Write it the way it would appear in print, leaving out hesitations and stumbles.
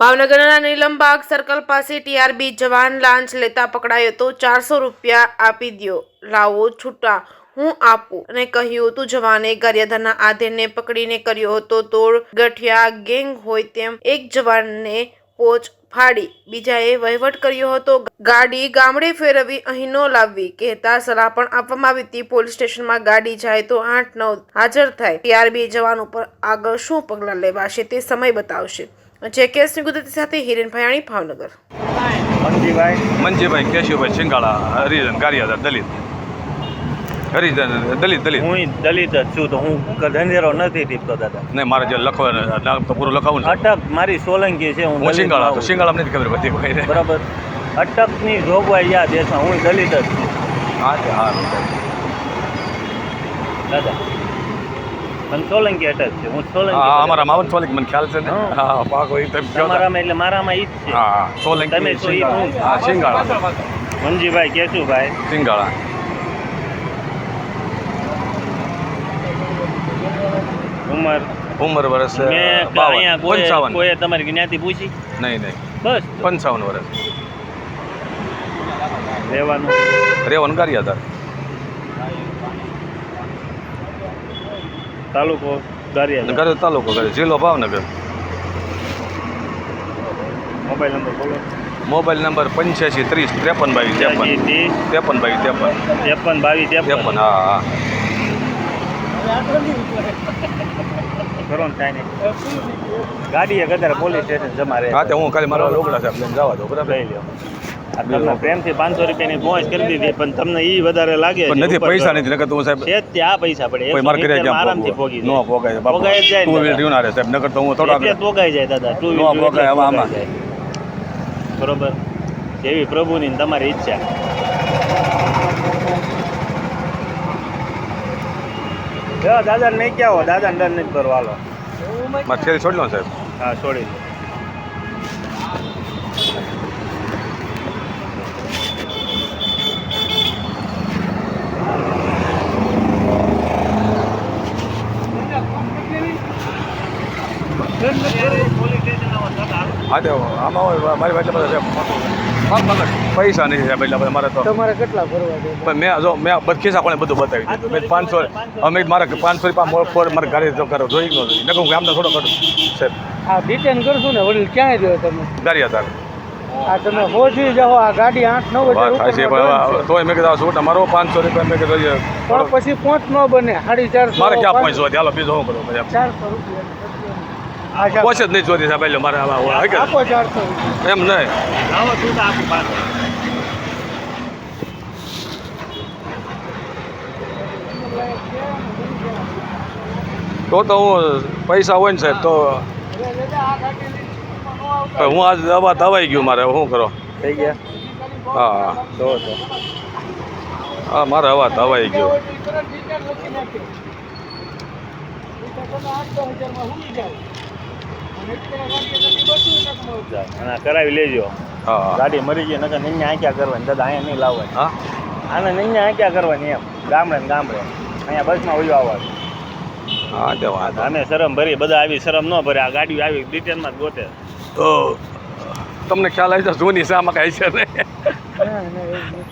ભાવનગરના નીલમબાગ સર્કલ પાસે ટીઆરબી જવાન લાંચ લેતા પકડાયો તો 400 રૂપિયા આપી દ્યો, લાવો છૂટા હું આપું અને કહ્યું હતું. જવાને ગારિયાધારના આધેડને પકડીને કર્યો હતો તોડ. ગઠિયા ગેંગ હોય તેમ એક જવાનને પોચ ફાડી બીજાએ વહીવટ કર્યો હતો. ગાડી ગામડે ફેરવી અહીં ન લાવવી કહેતા સલાહ પણ આપવામાં આવી હતી. પોલીસ સ્ટેશનમાં ગાડી જાય તો 8-9 હાજર થાય. ટીઆરબી જવાન ઉપર આગળ શું પગલાં લેવાશે તે સમય બતાવશે. જેકેએસની ગુજરાતી સાથે હિરેન ભયાણી, ભાવનગર. મંજીભાઈ કેશુભાઈ સિંગાળા, હરિજન ગારિયાધાર, દલિત. હરિજન દલિત. હું દલિત જ છું, તો હું ધંધેરો નથી ટીપતો દાદા. નહીં, મારે જે લખવાનું નામ તો પૂરું લખાવું ને. અટક મારી સોલંકી છે, હું સિંગાળા. તો સિંગાળા નથી ખબર બધી કોઈ. બરાબર. અટકની જોગવાઈ યાદ દેશમાં હું દલિત જ છું. હા દાદા મને સોલંકી અટક છે, હું સોલંકી. અમારા માવન સોલંકી મને ખ્યાલ છે ને. હા પાકો એ તમે તમારામાં એટલે મારામાં ઈ જ છે. હા સોલંકી. તમે છો ઈ હું. હા સિંગાળા. મંજીભાઈ કેશુભાઈ સિંગાળા. ઉંમર વર્ષ 55. કોઈ તમારી જ્ઞાતિ પૂછી? નહીં બસ 55 વર્ષ. રહેવાનું ગારિયાધાર. તાલુકો ગારિયાધાર. તાલુકો જિલ્લો ભાવનગર. મોબાઈલ નંબર બોલો. મોબાઈલ નંબર 85 30 53 52 હા. કરો ને કાંઈ નહીં. ગાડીએ કદાચ પોલીસ સ્ટેશન જમા રહે. હા તો હું ખાલી મારા લોકડા સાહેબ લઈને જવા દો. બરાબર લઈ લો. તમને પ્રેમથી 500 રૂપિયાની પહોંચ કરી દીધી, પણ તમને ઈ વધારે લાગે પણ નથી. પૈસા નથી નકર તો હું સાહેબ છે જ ત્યાં પૈસા પડે. કોઈ માર કરે ક્યાં આરામથી પોગી નો પોગાય બાપા. પોગાય જ જાય. ટુ વ્હીલ રીવના રે સાહેબ નકર તો હું થોડા એટલે પોગાઈ જાય દાદા. ટુ નો પોગાય આમાં. બરોબર. જેવી પ્રભુની ને તમારી ઈચ્છા. દાદા નહીં ક્યાં હો, દાદા ડર નથી ભરવા. હાલો મારે છેલ્લી છોડી લો સાહેબ. હા છોડી દો. હા તો આમાં મારી પાસે બધા પૈસા નથી સાહેબ. એટલે મારે તો તમારે કેટલા ભરવા દે? પણ મેં બધ ખિસ્સા કોને બધું બતાવી દીધું. મેં 500 અમે મારે 500 રૂપિયા મારે ગાડી તો કરો જોઈ ન નકર હું આમને થોડો કરું સાહેબ. આ ડિટેન કરશું ને વડીલ ક્યાંય રહ્યો તમે? ગારિયાધાર. આ તમે પહોંચી જાઓ, આ ગાડી 8-9 વાત થાય છે વાગે તોય મેં કીધું છૂટ અમારો 500 રૂપિયા મેં કીધું પણ પછી પહોંચ ન બને. 450 મારે ક્યાં પહોંચવા હાલો બીજો શું કરું પછી 400 રૂપિયા પહોંચ જ નહીં જોતી સાહેબ. એટલે મારે આપો 400 રૂપિયા. એમ નહીં. આવો તું આપું પાછો. તો હું પૈસા હોય ને સાહેબ તો હું આજ દવાઈ ગયું. મારે શું કરો થઈ ગયા. હા તો હા મારે હવા દવાઈ ગયો. અને કરાવી લેજો. હા ગાડી મરી ગઈ નકર નિન્ય આંક્યા કરવાની દાદા. અહીંયા નહીં લાવવાની. હા આને નિન્ય આંક્યા કરવાની એમ ગામડે ને ગામડે. અહીંયા બસમાં ઓલું આવવાનું. હા તે વાત. અમે શરમ ભરી, બધા આવી શરમ ન ભરે. આ ગાડી આવી ડિટેલમાં જ ગોતે. તો તમને ખ્યાલ આવી જશે જૂની શામાં કાંઈ છે ને. ના, એવું નથી.